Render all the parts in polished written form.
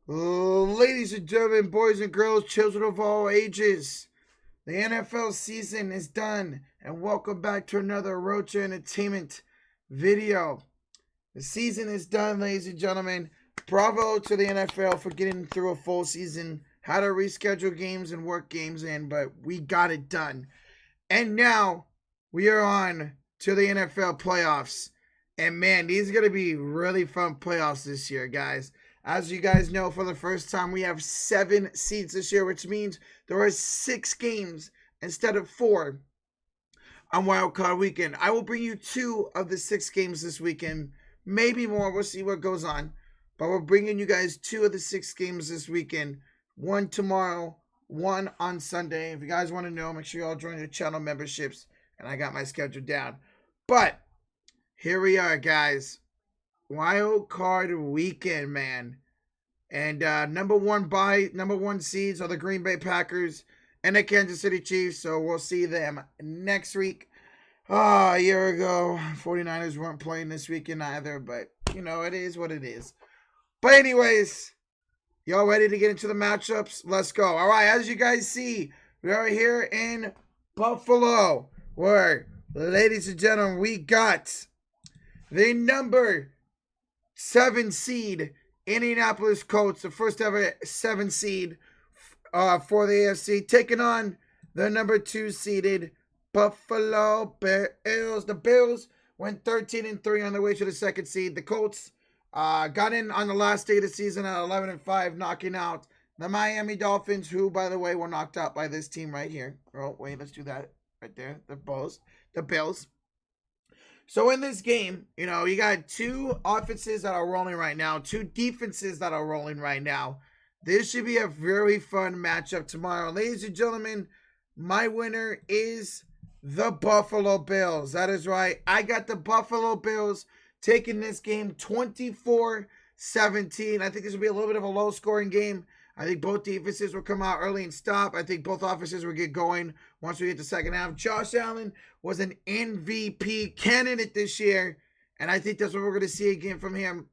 Ladies and gentlemen, boys and girls, children of all ages, the NFL season is done, and welcome back to another Rocha Entertainment video. The season is done, ladies and gentlemen. Bravo to the NFL for getting through a full season. Had to reschedule games and work games in, but we got it done. And now we are on to the NFL playoffs. And man, these are going to be really fun playoffs this year, guys. As you guys know, for the first time, we have 7 seeds this year, which means there are 6 games instead of 4 on Wild Card Weekend. I will bring you 2 of the 6 games this weekend, maybe more. We'll see what goes on. But we're bringing you guys 2 of the 6 games this weekend. 1 tomorrow, 1 on Sunday. If you guys want to know, make sure you all join the channel memberships. And I got my schedule down. But here we are, guys. Wild Card Weekend, man. And number one seeds are the Green Bay Packers and the Kansas City Chiefs. So we'll see them next week. A year ago, 49ers weren't playing this weekend either. But, you know, it is what it is. But anyways, y'all ready to get into the matchups? Let's go. All right, as you guys see, we are here in Buffalo, where, ladies and gentlemen, we got the number 7 seed Indianapolis Colts, the first ever 7 seed for the AFC, taking on the number 2 seeded Buffalo Bills. The Bills went 13-3 on their way to the 2nd seed. The Colts got in on the last day of the season at 11-5, knocking out the Miami Dolphins, who, by the way, were knocked out by this team right here. Oh, wait, let's do that right there. The Bills. So in this game, you know, you got 2 offenses that are rolling right now, 2 defenses that are rolling right now. This should be a very fun matchup tomorrow. Ladies and gentlemen, my winner is the Buffalo Bills. That is right. I got the Buffalo Bills taking this game 24-17. I think this will be a little bit of a low-scoring game. I think both defenses will come out early and stop. I think both offenses will get going once we get to second half. Josh Allen was an MVP candidate this year, and I think that's what we're going to see again from him.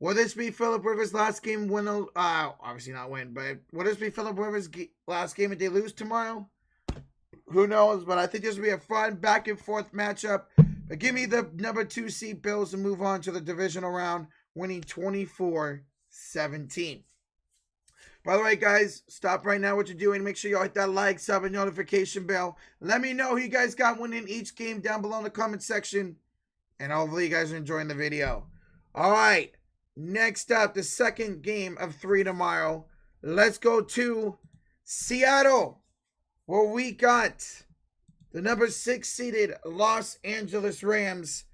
Will this be Phillip Rivers' last game win? Obviously not win, but will this be Phillip Rivers' last game if they lose tomorrow? Who knows? But I think this will be a fun back-and-forth matchup. But give me the number 2 seed Bills to move on to the divisional round, winning 24-17. By the way, guys, stop right now what you're doing. Make sure you hit that like, sub, and notification bell. Let me know who you guys got winning each game down below in the comment section. And hopefully you guys are enjoying the video. All right. Next up, the second game of 3 tomorrow. Let's go to Seattle, where we got the number 6 seeded Los Angeles Rams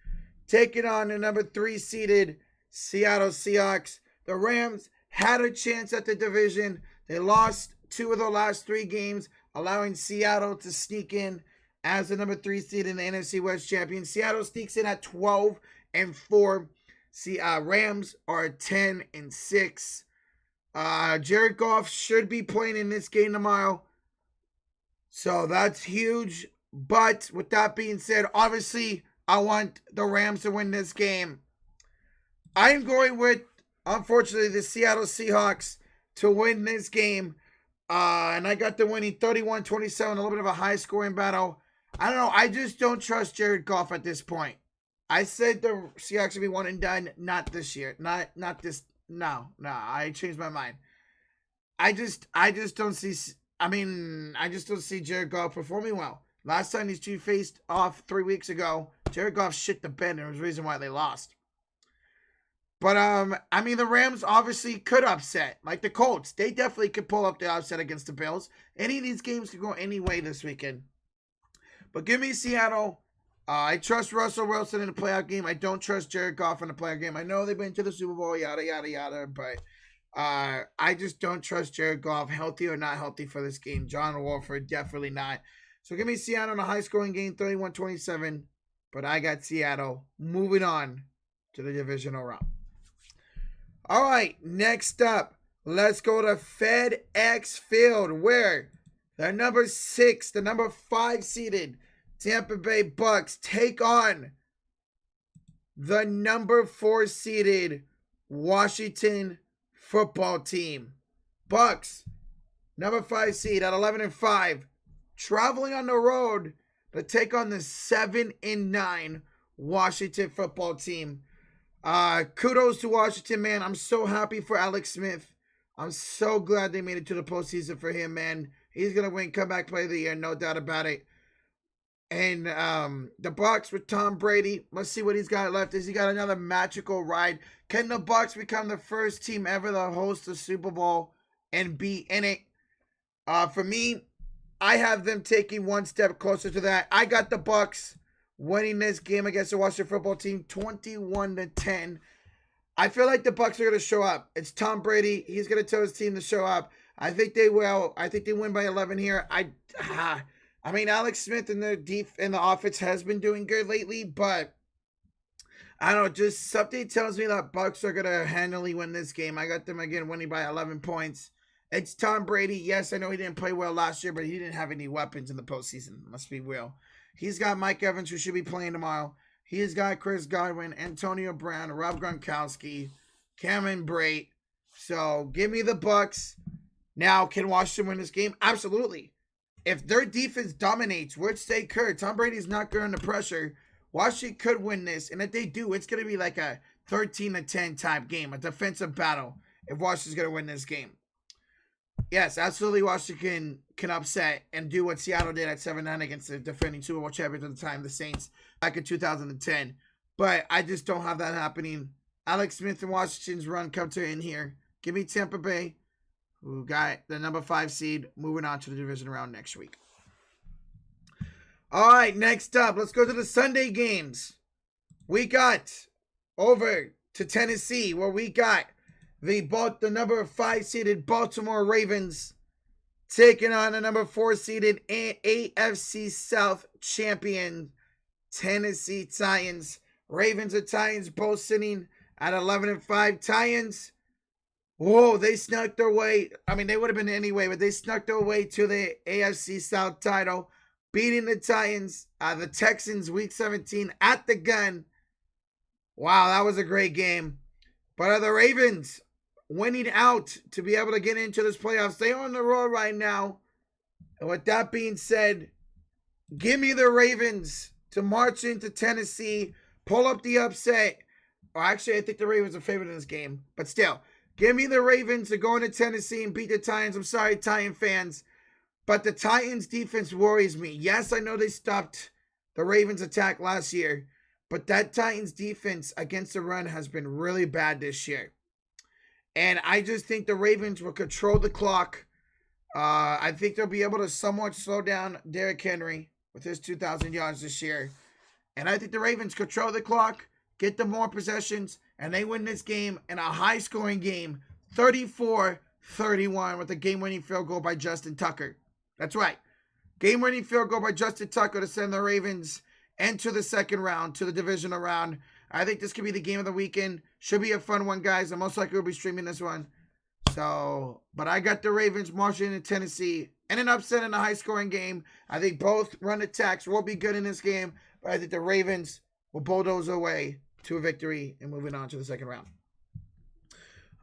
taking on the number 3 seeded Seattle Seahawks. The Rams had a chance at the division. They lost 2 of their last 3 games, allowing Seattle to sneak in as the number 3 seed in the NFC West champion. Seattle sneaks in at 12-4. Rams are 10-6. Jared Goff should be playing in this game tomorrow, so that's huge. But with that being said, obviously, I want the Rams to win this game. I'm going with, unfortunately, the Seattle Seahawks to win this game. And I got them winning 31-27, a little bit of a high-scoring battle. I don't know. I just don't trust Jared Goff at this point. I said the Seahawks would be 1 and done. Not this year. Not this. No. I changed my mind. I just don't see. I just don't see Jared Goff performing well. Last time these two faced off 3 weeks ago, Jared Goff shit the bed, and it was the reason why they lost. But, the Rams obviously could upset. Like the Colts. They definitely could pull up the upset against the Bills. Any of these games could go any way this weekend. But give me Seattle. I trust Russell Wilson in the playoff game. I don't trust Jared Goff in the playoff game. I know they've been to the Super Bowl, yada, yada, yada. But I just don't trust Jared Goff, healthy or not healthy, for this game. John Wolford, definitely not. So give me Seattle in a high-scoring game, 31-27. But I got Seattle moving on to the divisional round. All right, next up, let's go to FedEx Field, where the number 6, the number 5 seeded Tampa Bay Bucks take on the number 4 seeded Washington football team. Bucks, number 5 seed at 11-5, traveling on the road to take on the 7-9 Washington football team. Kudos to Washington, man. I'm so happy for Alex Smith. I'm so glad they made it to the postseason for him, man. He's gonna win comeback play of the year, no doubt about it. And the Bucks with Tom Brady. Let's see what he's got left. Has he got another magical ride? Can the Bucks become the first team ever to host the Super Bowl and be in it? For me, I have them taking one step closer to that. I got the Bucks winning this game against the Washington football team 21-10. I feel like the Bucks are going to show up. It's Tom Brady. He's going to tell his team to show up. I think they will. I think they win by 11 here. I mean, Alex Smith in the offense has been doing good lately, but I don't know. Just something tells me that Bucks are going to handily win this game. I got them again winning by 11 points. It's Tom Brady. Yes, I know he didn't play well last year, but he didn't have any weapons in the postseason. Must be real. He's got Mike Evans, who should be playing tomorrow. He's got Chris Godwin, Antonio Brown, Rob Gronkowski, Cameron Bray. So give me the Bucks. Now, can Washington win this game? Absolutely. If their defense dominates, which they could, Tom Brady's not good under pressure, Washington could win this. And if they do, it's going to be like a 13-10 type game, a defensive battle, if Washington's going to win this game. Yes, absolutely, Washington can upset and do what Seattle did at 7-9 against the defending Super Bowl champions at the time, the Saints, back in 2010. But I just don't have that happening. Alex Smith and Washington's run come to end here. Give me Tampa Bay, who got the number 5 seed, moving on to the division round next week. All right, next up, let's go to the Sunday games. We got over to Tennessee, where we got the number 5 seeded Baltimore Ravens taking on the number 4 seeded AFC South champion Tennessee Titans. Ravens and Titans both sitting at 11-5. Titans, whoa, they snuck their way. I mean, they would have been anyway, but they snuck their way to the AFC South title, beating the Titans, the Texans, Week 17 at the gun. Wow, that was a great game. But the Ravens winning out to be able to get into this playoffs. They are on the road right now. And with that being said, give me the Ravens to march into Tennessee, pull up the upset. Or actually, I think the Ravens are favored in this game. But still, give me the Ravens to go into Tennessee and beat the Titans. I'm sorry, Titan fans. But the Titans defense worries me. Yes, I know they stopped the Ravens attack last year. But that Titans defense against the run has been really bad this year. And I just think the Ravens will control the clock. I think they'll be able to somewhat slow down Derrick Henry with his 2,000 yards this year. And I think the Ravens control the clock, get them more possessions, and they win this game in a high-scoring game, 34-31, with a game-winning field goal by Justin Tucker. That's right. Game-winning field goal by Justin Tucker to send the Ravens into the second round, to the divisional round. I think this could be the game of the weekend. Should be a fun one, guys. I most likely will be streaming this one. So, but I got the Ravens marching in Tennessee and an upset in a high-scoring game. I think both run attacks will be good in this game, but I think the Ravens will bulldoze away to a victory and moving on to the second round.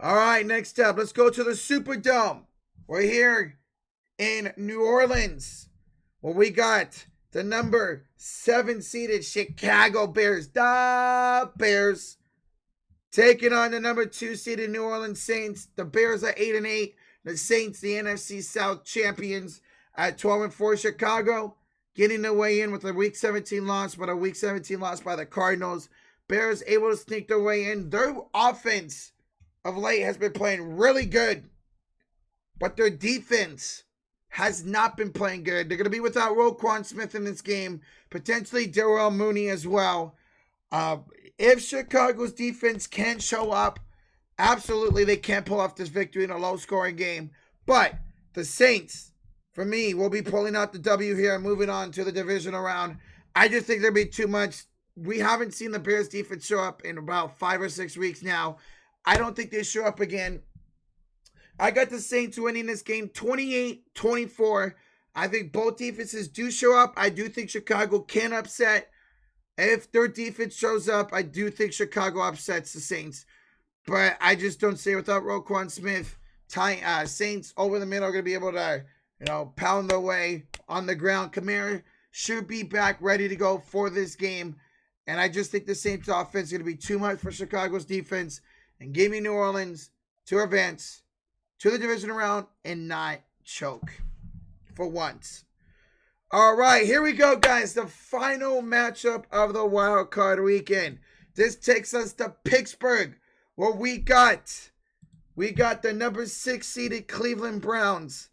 All right, next up, let's go to the Superdome. We're here in New Orleans, where we got the number 7 seeded Chicago Bears. The Bears taking on the number 2 seeded New Orleans Saints. The Bears are 8-8. The Saints, the NFC South champions, at 12-4. Chicago getting their way in with a Week 17 loss, but a Week 17 loss by the Cardinals. Bears able to sneak their way in. Their offense of late has been playing really good, but their defense has not been playing good. They're going to be without Roquan Smith in this game, potentially Darrell Mooney as well. If Chicago's defense can show up, absolutely they can pull off this victory in a low-scoring game. But the Saints, for me, will be pulling out the W here and moving on to the divisional round. I just think there'll be too much. We haven't seen the Bears defense show up in about 5 or 6 weeks now. I don't think they show up again. I got the Saints winning this game 28-24. I think both defenses do show up. I do think Chicago can upset. If their defense shows up, I do think Chicago upsets the Saints. But I just don't see it without Roquan Smith. Saints over the middle are going to be able to, pound their way on the ground. Kamara should be back ready to go for this game. And I just think the Saints offense is going to be too much for Chicago's defense. And give me New Orleans to advance to the divisional round and not choke for once. All right, here we go, guys. The final matchup of the wild card weekend. This takes us to Pittsburgh, where we got the number 6 seeded Cleveland Browns,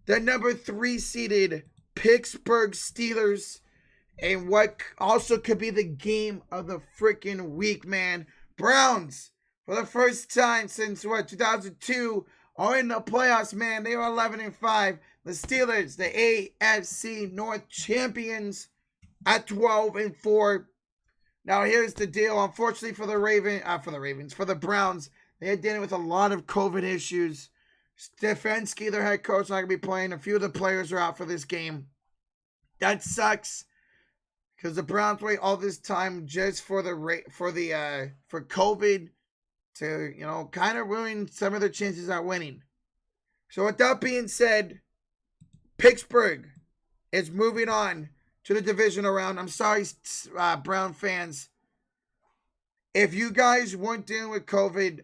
the number 3 seeded Pittsburgh Steelers, and what also could be the game of the freaking week, man. Browns, for the first time since 2002, are in the playoffs, man. They are 11-5. The Steelers, the AFC North champions, at 12-4. Now here's the deal. Unfortunately for the Browns, they are dealing with a lot of COVID issues. Stefanski, their head coach, not gonna be playing. A few of the players are out for this game. That sucks, because the Browns wait all this time just for COVID to kind of ruin some of their chances at winning. So with that being said, Pittsburgh is moving on to the divisional round. I'm sorry, Brown fans. If you guys weren't dealing with COVID,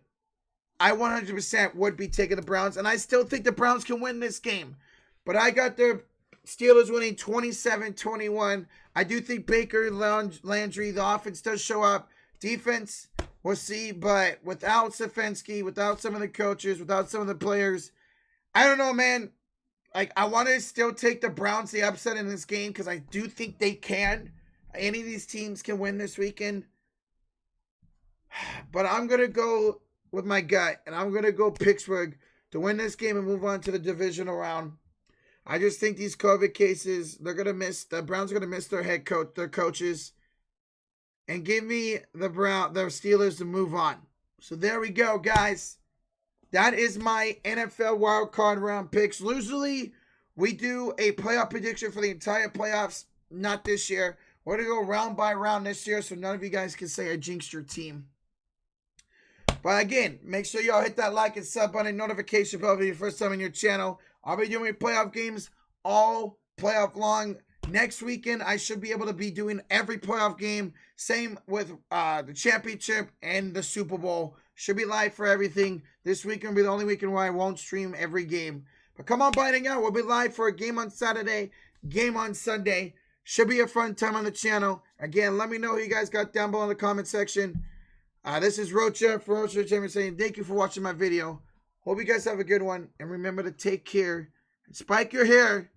I 100% would be taking the Browns, and I still think the Browns can win this game. But I got the Steelers winning 27-21. I do think Baker, Landry, the offense does show up. Defense, we'll see. But without Stefanski, without some of the coaches, without some of the players, I don't know, man. I want to still take the Browns the upset in this game because I do think they can. Any of these teams can win this weekend. But I'm going to go with my gut, and I'm going to go Pittsburgh to win this game and move on to the divisional round. I just think these COVID cases, the Browns are going to miss their head coach, their coaches, and give me the Steelers to move on. So there we go, guys. That is my NFL wildcard round picks. Usually, we do a playoff prediction for the entire playoffs. Not this year. We're going to go round by round this year, so none of you guys can say I jinxed your team. But again, make sure y'all hit that like and sub button, notification bell if it's your first time on your channel. I'll be doing playoff games all playoff long. Next weekend, I should be able to be doing every playoff game. Same with the championship and the Super Bowl. Should be live for everything. This weekend will be the only weekend where I won't stream every game. But come on, biting out. We'll be live for a game on Saturday, game on Sunday. Should be a fun time on the channel. Again, let me know who you guys got down below in the comment section. This is Rocha for Rocha Chamber saying thank you for watching my video. Hope you guys have a good one. And remember to take care and spike your hair.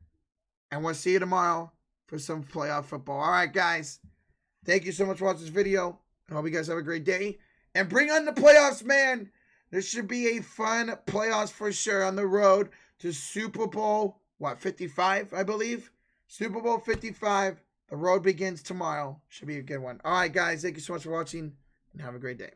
And we'll see you tomorrow for some playoff football. All right, guys. Thank you so much for watching this video. I hope you guys have a great day. And bring on the playoffs, man. This should be a fun playoffs for sure on the road to Super Bowl, 55, I believe? Super Bowl 55. The road begins tomorrow. Should be a good one. All right, guys. Thank you so much for watching, and have a great day.